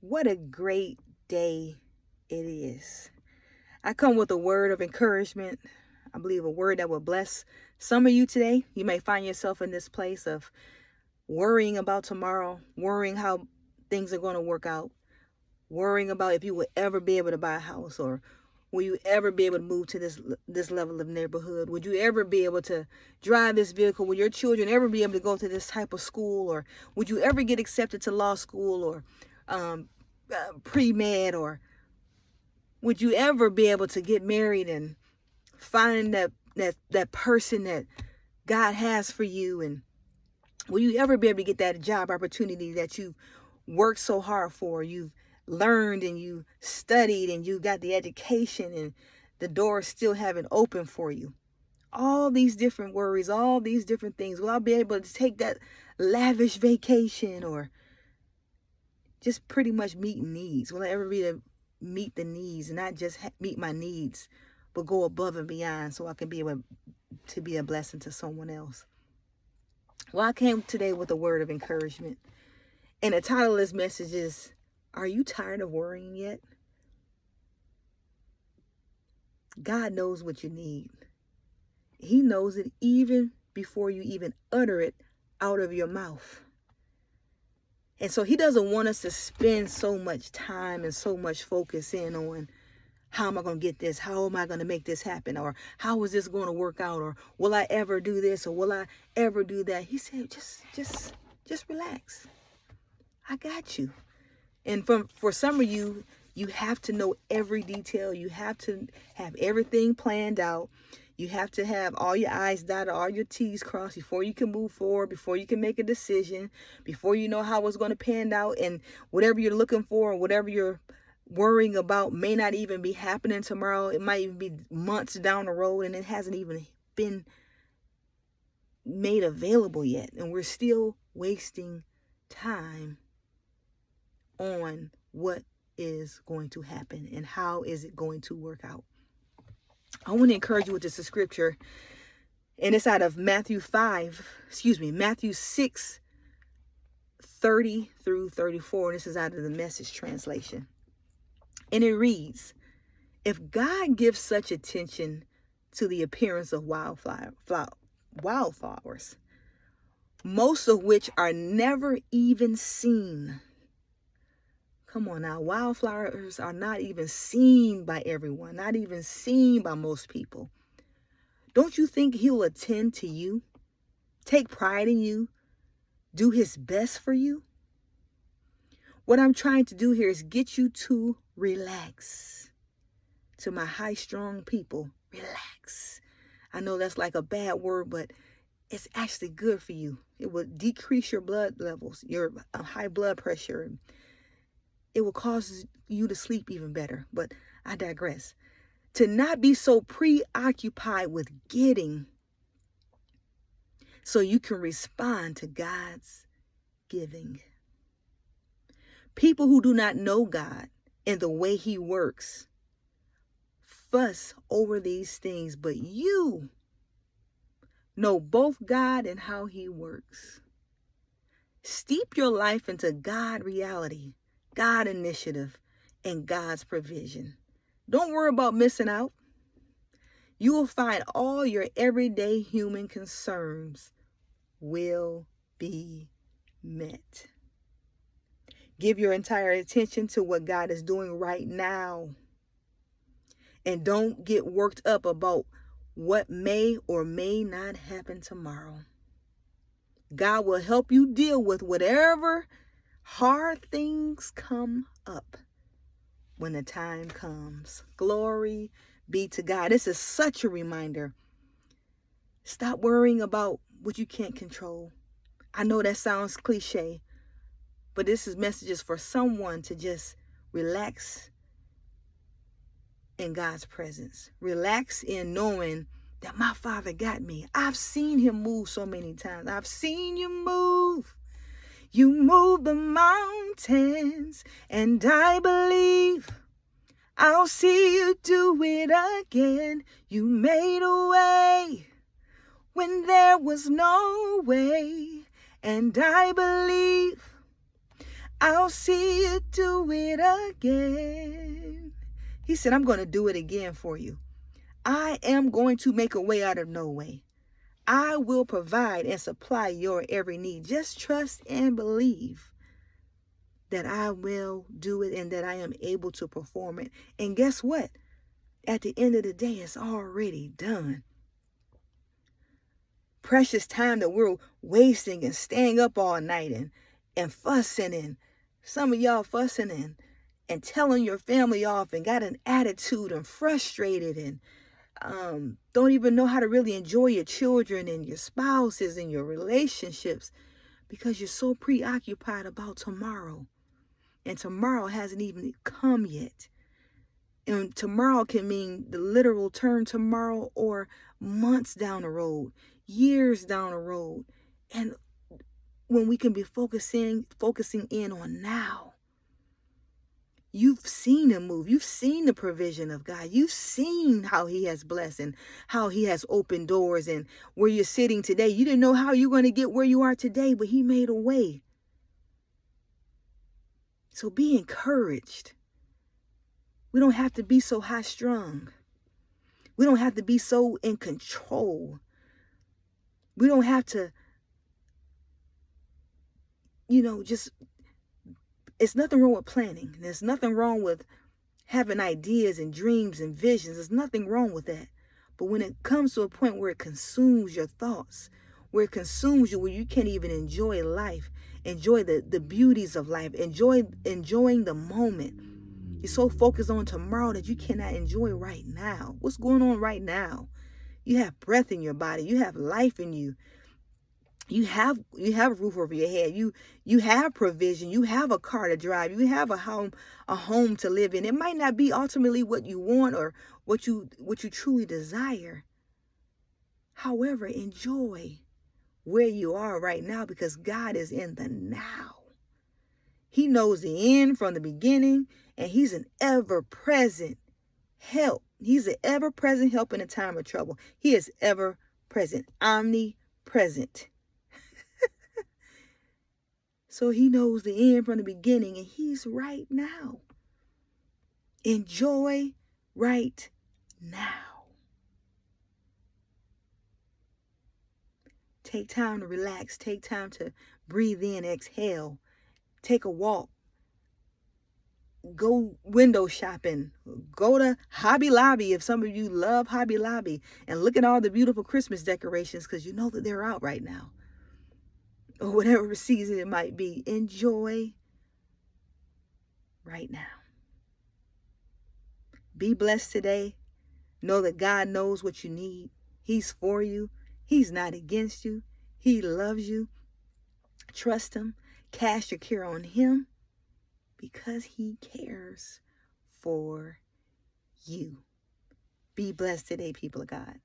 What a great day it is. I come with a word of encouragement. I believe a word that will bless some of you today. You may find yourself in this place of worrying about tomorrow, worrying how things are going to work out, worrying about if you will ever be able to buy a house, or will you ever be able to move to this level of neighborhood? Would you ever be able to drive this vehicle? Will your children ever be able to go to this type of school? Or would you ever get accepted to law school or um, pre-med? Or would you ever be able to get married and find that person that God has for you? And will you ever be able to get that job opportunity that you worked so hard for? You've learned and you studied and you got the education and the doors still haven't opened for you. All these different worries, all these different things. Will I be able to take that lavish vacation or just pretty much meeting needs? Will I ever be able to meet the needs and not just meet my needs, but go above and beyond so I can be able to be a blessing to someone else? Well, I came today with a word of encouragement. And the title of this message is, are you tired of worrying yet? God knows what you need. He knows it even before you even utter it out of your mouth. And so he doesn't want us to spend so much time and so much focus in on how am I going to get this? How am I going to make this happen? Or how is this going to work out? Or will I ever do this? Or will I ever do that? He said, just relax. I got you. And for some of you, you have to know every detail. You have to have everything planned out. You have to have all your I's dotted, all your T's crossed before you can move forward, before you can make a decision, before you know how it's going to pan out. And whatever you're looking for, or whatever you're worrying about may not even be happening tomorrow. It might even be months down the road and it hasn't even been made available yet. And we're still wasting time on what is going to happen and how is it going to work out. I want to encourage you with this scripture, and it's out of Matthew 6, 30 through 34, and this is out of the Message translation. And it reads, if God gives such attention to the appearance of wildflowers, most of which are never even seen. Come on now, wildflowers are not even seen by everyone, not even seen by most people. Don't you think he'll attend to you, take pride in you, do his best for you? What I'm trying to do here is get you to relax. To my high-strung people, relax. I know that's like a bad word, but it's actually good for you. It will decrease your blood levels, your high blood pressure. It will cause you to sleep even better. But I digress. To not be so preoccupied with getting so you can respond to God's giving. People who do not know God and the way he works fuss over these things, but you know both God and how he works. Steep your life into God reality, God initiative, and God's provision. Don't worry about missing out. You will find all your everyday human concerns will be met. Give your entire attention to what God is doing right now. And don't get worked up about what may or may not happen tomorrow. God will help you deal with whatever hard things come up when the time comes. Glory be to God. This is such a reminder. Stop worrying about what you can't control. I know that sounds cliche, but this is messages for someone to just relax in God's presence. Relax in knowing that my Father got me. I've seen him move so many times. I've seen you move. You move the mountains, and I believe I'll see you do it again. You made a way when there was no way, and I believe I'll see you do it again. He said, I'm going to do it again for you. I am going to make a way out of no way. I will provide and supply your every need. Just trust and believe that I will do it and that I am able to perform it. And guess what? At the end of the day, it's already done. Precious time that we're wasting and staying up all night and fussing, and some of y'all fussing and telling your family off and got an attitude and frustrated and don't even know how to really enjoy your children and your spouses and your relationships because you're so preoccupied about tomorrow. And tomorrow hasn't even come yet. And tomorrow can mean the literal term tomorrow or months down the road, years down the road. And when we can be focusing in on now. You've seen him move. You've seen the provision of God. You've seen how he has blessed and how he has opened doors, and where you're sitting today. You didn't know how you're going to get where you are today, but he made a way. So be encouraged. We don't have to be so high strung. We don't have to be so in control. We don't have to, just, it's nothing wrong with planning. There's nothing wrong with having ideas and dreams and visions. There's nothing wrong with that. But when it comes to a point where it consumes your thoughts, where it consumes you, where you can't even enjoy life, enjoy the beauties of life, enjoying the moment. You're so focused on tomorrow that you cannot enjoy right now. What's going on right now? You have breath in your body. You have life in you. You have a roof over your head. You have provision. You have a car to drive. You have a home to live in. It might not be ultimately what you want or what you truly desire. However, enjoy where you are right now, because God is in the now. He knows the end from the beginning, and he's an ever-present help. He's an ever-present help in a time of trouble. He is ever-present, omnipresent. So he knows the end from the beginning, and he's right now. Enjoy right now. Take time to relax. Take time to breathe in, exhale. Take a walk. Go window shopping. Go to Hobby Lobby if some of you love Hobby Lobby, and look at all the beautiful Christmas decorations, because you know that they're out right now. Or whatever season it might be. Enjoy right now. Be blessed today. Know that God knows what you need. He's for you. He's not against you. He loves you. Trust him. Cast your care on him, because he cares for you. Be blessed today, people of God.